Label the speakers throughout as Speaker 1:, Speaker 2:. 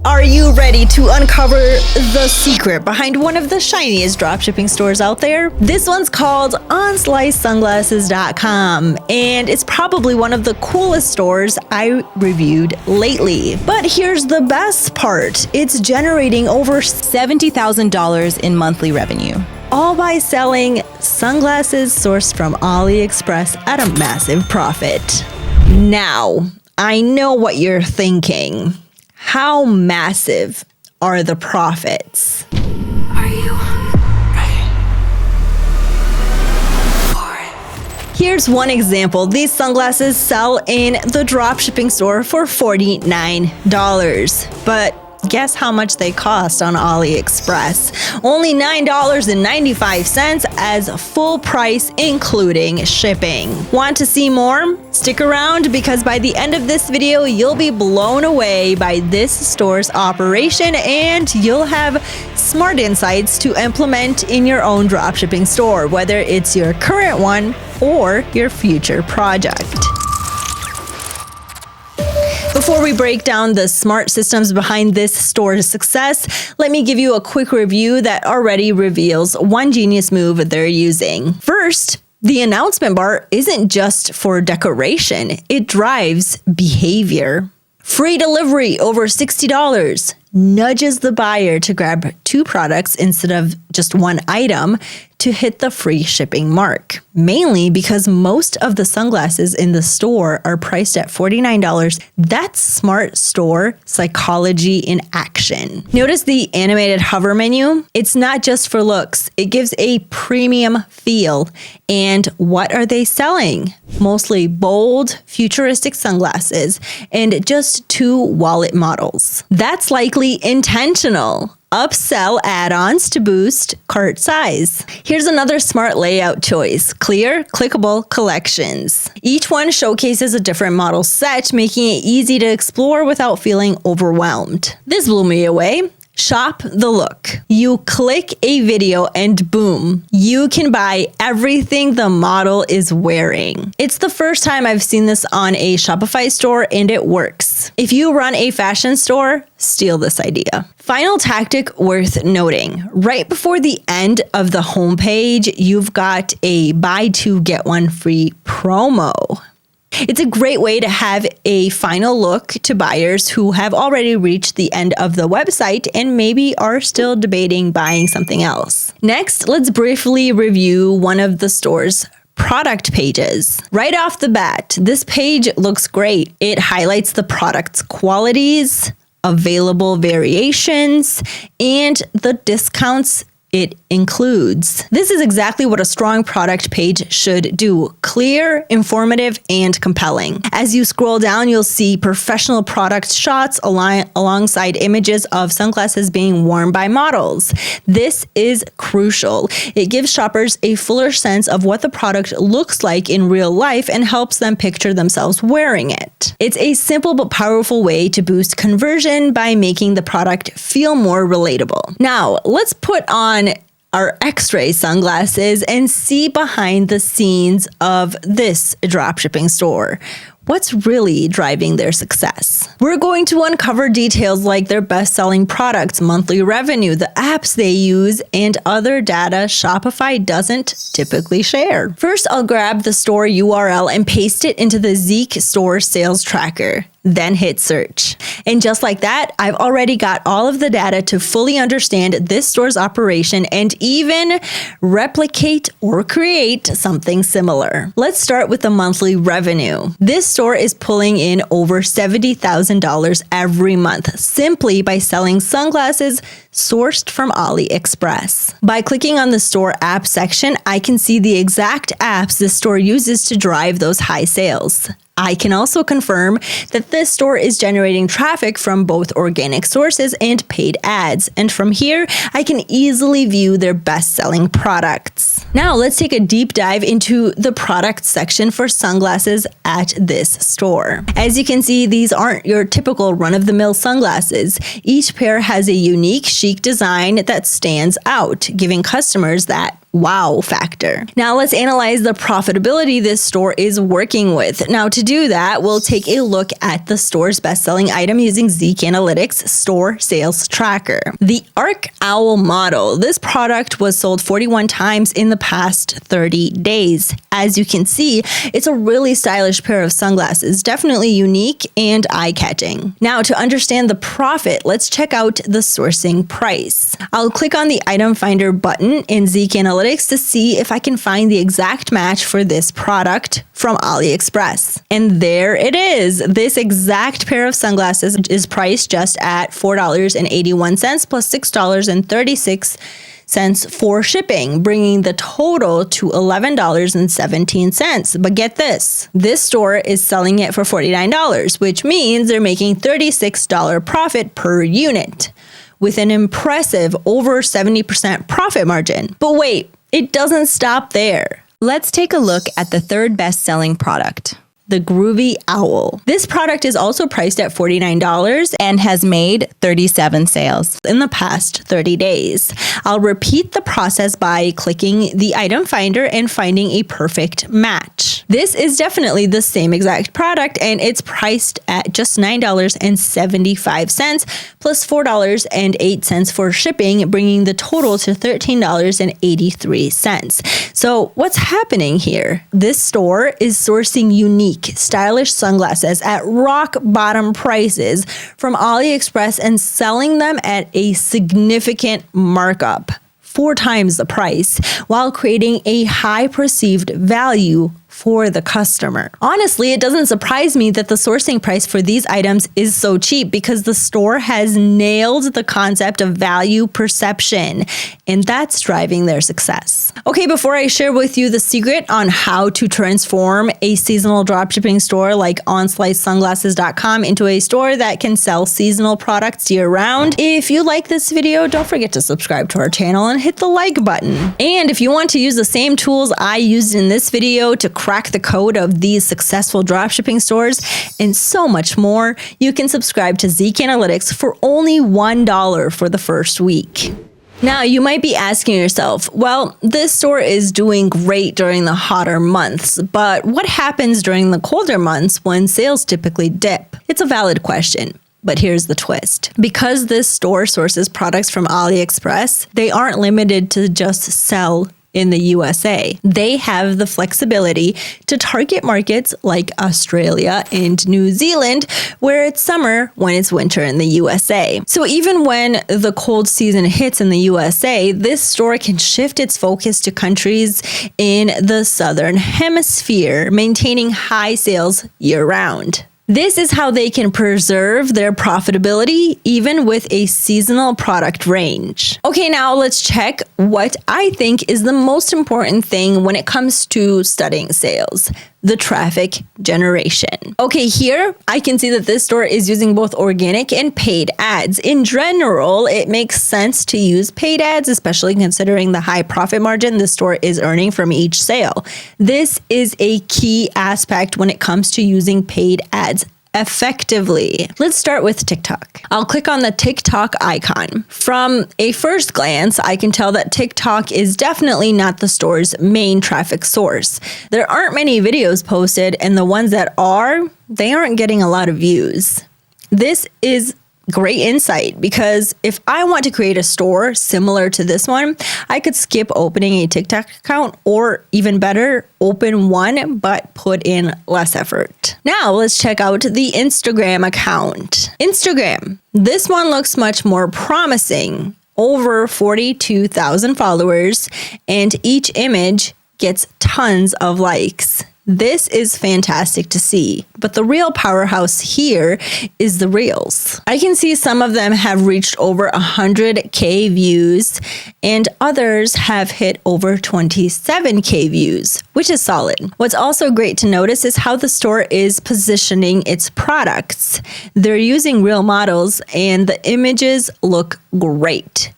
Speaker 1: Are you ready to uncover the secret behind one of the shiniest dropshipping stores out there? This one's called OnSliceSunglasses.com, and it's probably one of the coolest stores I reviewed lately. But here's the best part. It's generating over $70,000 in monthly revenue, all by selling sunglasses sourced from AliExpress at a massive profit. Now, I know what you're thinking. How massive are the profits?
Speaker 2: Are you ready for it?
Speaker 1: Here's one example. These sunglasses sell in the dropshipping store for $49. But guess how much they cost on AliExpress? Only $9.95 as full price, including shipping. Want to see more? Stick around, because by the end of this video, you'll be blown away by this store's operation, and you'll have smart insights to implement in your own dropshipping store, whether it's your current one or your future project. Before we break down the smart systems behind this store's success, let me give you a quick review that already reveals one genius move they're using. First, the announcement bar isn't just for decoration, it drives behavior. Free delivery over $60 nudges the buyer to grab 2 products instead of just 1 item to hit the free shipping mark, mainly because most of the sunglasses in the store are priced at $49. That's smart store psychology in action. Notice the animated hover menu? It's not just for looks. It gives a premium feel. And what are they selling? Mostly bold, futuristic sunglasses and just 2 wallet models. That's likely intentional. Upsell add-ons to boost cart size. Here's another smart layout choice: clear, clickable collections. Each one showcases a different model set, making it easy to explore without feeling overwhelmed. This blew me away. Shop the look. You click a video and boom, you can buy everything the model is wearing. It's the first time I've seen this on a Shopify store, and it works. If you run a fashion store, steal this idea. Final tactic worth noting. Right before the end of the homepage, you've got a buy 2 get 1 free promo. It's a great way to have a final look to buyers who have already reached the end of the website and maybe are still debating buying something else. Next, let's briefly review one of the store's product pages. Right off the bat, this page looks great. It highlights the product's qualities, available variations, and the discounts it includes. This is exactly what a strong product page should do: clear, informative, and compelling. As you scroll down, you'll see professional product shots alongside images of sunglasses being worn by models. This is crucial. It gives shoppers a fuller sense of what the product looks like in real life and helps them picture themselves wearing it. It's a simple but powerful way to boost conversion by making the product feel more relatable. Now, let's put on our X-ray sunglasses and see behind the scenes of this dropshipping store. What's really driving their success? We're going to uncover details like their best-selling products, monthly revenue, the apps they use, and other data Shopify doesn't typically share. First, I'll grab the store URL and paste it into the ZIK store sales tracker. Then hit search. And just like that, I've already got all of the data to fully understand this store's operation and even replicate or create something similar. Let's start with the monthly revenue. This store is pulling in over $70,000 every month simply by selling sunglasses sourced from AliExpress. By clicking on the store app section, I can see the exact apps the store uses to drive those high sales. I can also confirm that this store is generating traffic from both organic sources and paid ads. And from here, I can easily view their best-selling products. Now let's take a deep dive into the product section for sunglasses at this store. As you can see, these aren't your typical run-of-the-mill sunglasses. Each pair has a unique, chic design that stands out, giving customers that wow factor. Now let's analyze the profitability this store is working with. Now to do that, we'll take a look at the store's best-selling item using ZIK Analytics Store Sales Tracker. The Arc Owl model. This product was sold 41 times in the past 30 days. As you can see, it's a really stylish pair of sunglasses, definitely unique and eye-catching. Now, to understand the profit, let's check out the sourcing price. I'll click on the item finder button in ZIK Analytics to see if I can find the exact match for this product from AliExpress. And there it is. This exact pair of sunglasses is priced just at $4.81 plus $6.36 for shipping, bringing the total to $11.17. But get this, this store is selling it for $49, which means they're making $36 profit per unit with an impressive over 70% profit margin. But wait, it doesn't stop there.
Speaker 3: Let's take a look at the third best-selling product.
Speaker 1: The Groovy Owl. This product is also priced at $49
Speaker 3: and has made 37 sales
Speaker 1: in the past 30 days. I'll repeat the process by clicking the item finder and finding a perfect match. This is definitely the same exact product, and it's priced at just $9.75 plus $4.08 for shipping, bringing the total to $13.83. So what's happening here? This store is sourcing unique, stylish sunglasses at rock bottom prices from AliExpress and selling them at a significant markup, 4 times the price, while creating a high perceived value for the customer. Honestly, it doesn't surprise me that the sourcing price for these items is so cheap because the store has nailed the concept of value perception, and that's driving their success. Okay, before I share with you the secret on how to transform a seasonal dropshipping store like onslicesunglasses.com into a store that can sell seasonal products year-round, if you like this video, don't forget to subscribe to our channel and hit the like button. And if you want to use the same tools I used in this video to crack the code of these successful dropshipping stores and so much more, you can subscribe to ZIK Analytics for only $1 for the first week. Now, you might be asking yourself, well, this store is doing great during the hotter months, but what happens during the colder months when sales typically dip? It's a valid question. But here's the twist. Because this store sources products from AliExpress, they aren't limited to just sell in the USA. They have the flexibility to target markets like Australia and New Zealand, where it's summer when it's winter in the USA. So even when the cold season hits in the USA, this store can shift its focus to countries in the Southern Hemisphere, maintaining high sales year-round. This is how they can preserve their profitability even with a seasonal product range. Okay, now let's check what I think is the most important thing when it comes to studying sales: the traffic generation. Okay, here I can see that this store is using both organic and paid ads. In general, it makes sense to use paid ads, especially considering the high profit margin the store is earning from each sale. This is a key aspect when it comes to using paid ads effectively. Let's start with TikTok. I'll click on the TikTok icon. From a first glance, I can tell that TikTok is definitely not the store's main traffic source. There aren't many videos posted, and the ones that are, they aren't getting a lot of views. This is great insight because if I want to create a store similar to this one, I could skip opening a TikTok account, or even better, open one but put in less effort. Now let's check out the Instagram account. Instagram. This one looks much more promising. Over 42,000 followers, and each image gets tons of likes. This is fantastic to see, but the real powerhouse here is the Reels. I can see some of them have reached over 100K views, and others have hit over 27K views, which is solid. What's also great to notice is how the store is positioning its products. They're using real models, and the images look great.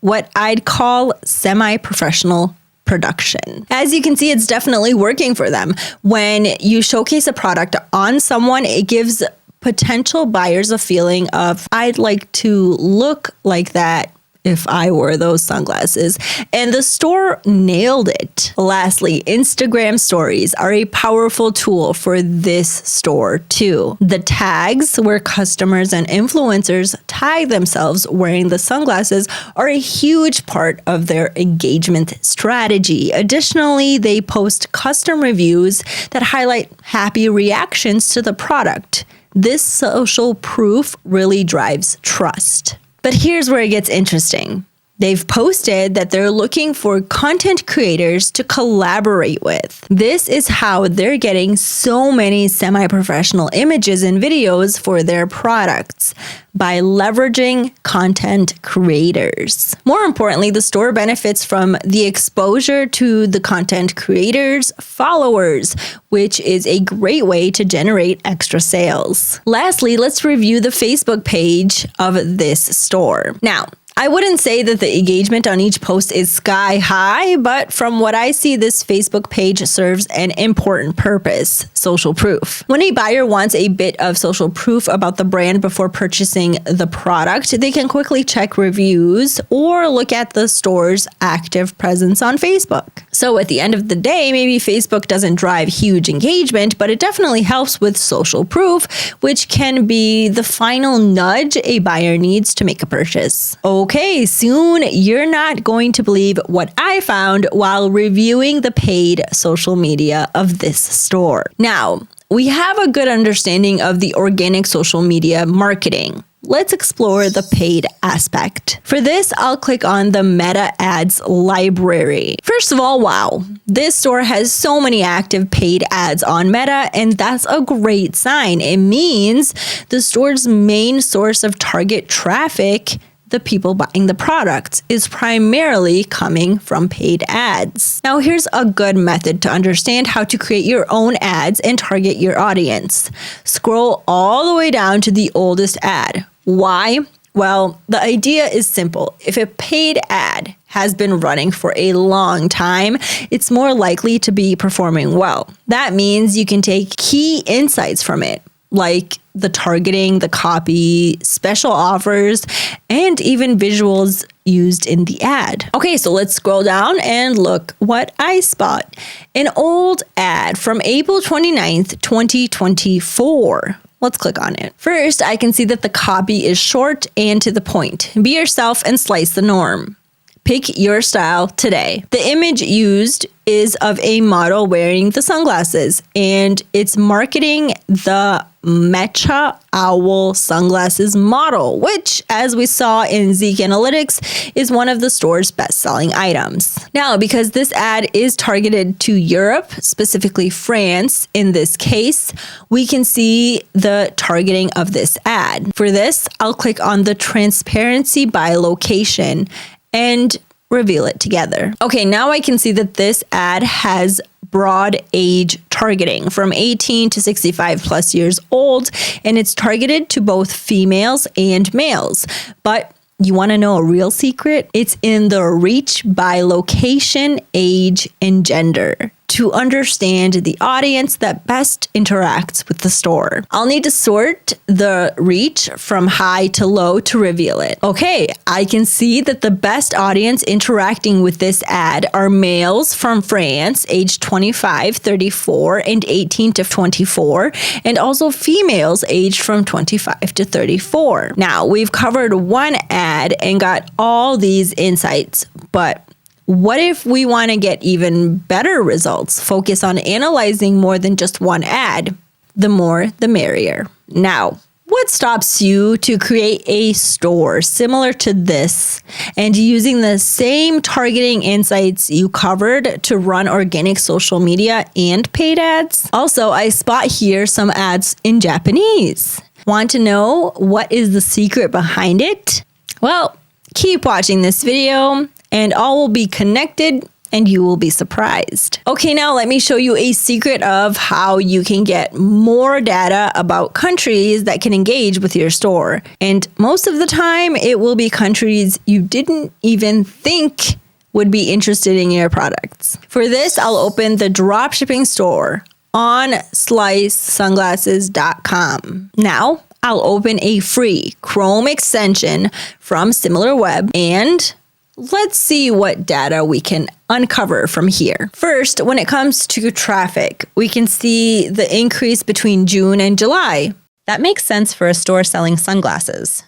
Speaker 1: What I'd call semi-professional production. As you can see, it's definitely working for them. When you showcase a product on someone, it gives potential buyers a feeling of, I'd like to look like that if I wore those sunglasses. And the store nailed it. Lastly, Instagram stories are a powerful tool for this store too. The tags where customers and influencers tag themselves wearing the sunglasses are a huge part of their engagement strategy. Additionally, they post custom reviews that highlight happy reactions to the product. This social proof really drives trust. But here's where it gets interesting. They've posted that they're looking for content creators to collaborate with. This is how they're getting so many semi-professional images and videos for their products, by leveraging content creators. More importantly, the store benefits from the exposure to the content creators' followers, which is a great way to generate extra sales. Lastly, let's review the Facebook page of this store. Now, I wouldn't say that the engagement on each post is sky high, but from what I see, this Facebook page serves an important purpose: social proof. When a buyer wants a bit of social proof about the brand before purchasing the product, they can quickly check reviews or look at the store's active presence on Facebook. So at the end of the day, maybe Facebook doesn't drive huge engagement, but it definitely helps with social proof, which can be the final nudge a buyer needs to make a purchase. Okay, soon you're not going to believe what I found while reviewing the paid social media of this store. Now, we have a good understanding of the organic social media marketing. Let's explore the paid aspect. For this, I'll click on the Meta Ads library. First of all, wow, this store has so many active paid ads on Meta, and that's a great sign. It means the store's main source of target traffic, the people buying the products, is primarily coming from paid ads. Now, here's a good method to understand how to create your own ads and target your audience. Scroll all the way down to the oldest ad. Why? Well, the idea is simple. If a paid ad has been running for a long time, it's more likely to be performing well. That means you can take key insights from it, like the targeting, the copy, special offers, and even visuals used in the ad. Okay, so let's scroll down and look what I spot. An old ad from April 29th, 2024. Let's click on it. First, I can see that the copy is short and to the point. Be yourself and slice the norm. Pick your style today. The image used is of a model wearing the sunglasses, and it's marketing the Matcha Owl sunglasses model, which, as we saw in ZIK Analytics, is one of the store's best-selling items. Now, because this ad is targeted to Europe, specifically France in this case, we can see the targeting of this ad. For this, I'll click on the transparency by location and reveal it together. Okay, now I can see that this ad has broad age targeting from 18 to 65 plus years old, and it's targeted to both females and males. But you want to know a real secret? It's in the reach by location, age, and gender to understand the audience that best interacts with the store. I'll need to sort the reach from high to low to reveal it. Okay, I can see that the best audience interacting with this ad are males from France, aged 25, 34, and 18 to 24, and also females aged from 25 to 34. Now, we've covered one ad and got all these insights, but what if we want to get even better results? Focus on analyzing more than just one ad. The more, the merrier. Now, what stops you to create a store similar to this and using the same targeting insights you covered to run organic social media and paid ads? Also, I spot here some ads in Japanese. Want to know what is the secret behind it? Well, keep watching this video, and all will be connected and you will be surprised. Okay, now let me show you a secret of how you can get more data about countries that can engage with your store. And most of the time, it will be countries you didn't even think would be interested in your products. For this, I'll open the dropshipping store on slicesunglasses.com. Now, I'll open a free Chrome extension from SimilarWeb and let's see what data we can uncover from here. First, when it comes to traffic, we can see the increase between June and July.
Speaker 3: That makes sense for a store selling sunglasses.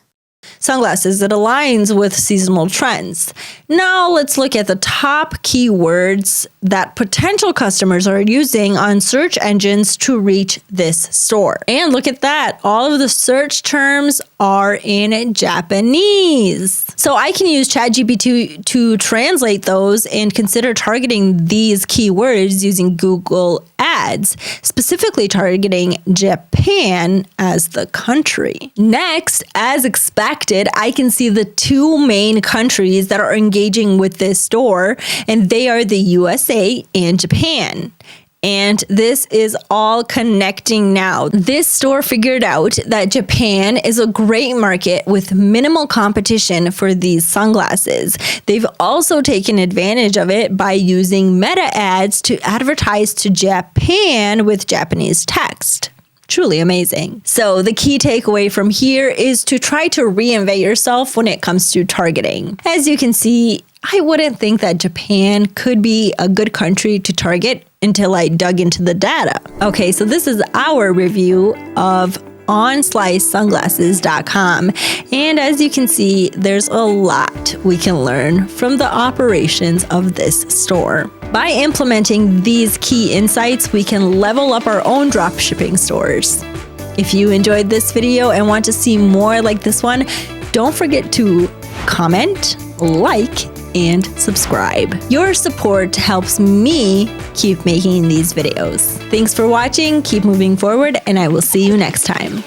Speaker 1: Sunglasses, it aligns with seasonal trends. Now let's look at the top keywords that potential customers are using on search engines to reach this store. And look at that, all of the search terms are in Japanese. So I can use ChatGPT to translate those and consider targeting these keywords using Google Ads, specifically targeting Japan as the country. Next, as expected, I can see the two main countries that are engaging with this store, and they are the USA and Japan. And this is all connecting now. This store figured out that Japan is a great market with minimal competition for these sunglasses. They've also taken advantage of it by using meta ads to advertise to Japan with Japanese text. Truly amazing. So the key takeaway from here is to try to reinvent yourself when it comes to targeting. As you can see, I wouldn't think that Japan could be a good country to target until I dug into the data. Okay, so this is our review of onslicesunglasses.com. And as you can see, there's a lot we can learn from the operations of this store. By implementing these key insights, we can level up our own dropshipping stores. If you enjoyed this video and want to see more like this one, don't forget to comment, like, and subscribe. Your support helps me keep making these videos. Thanks for watching, keep moving forward, and I will see you next time.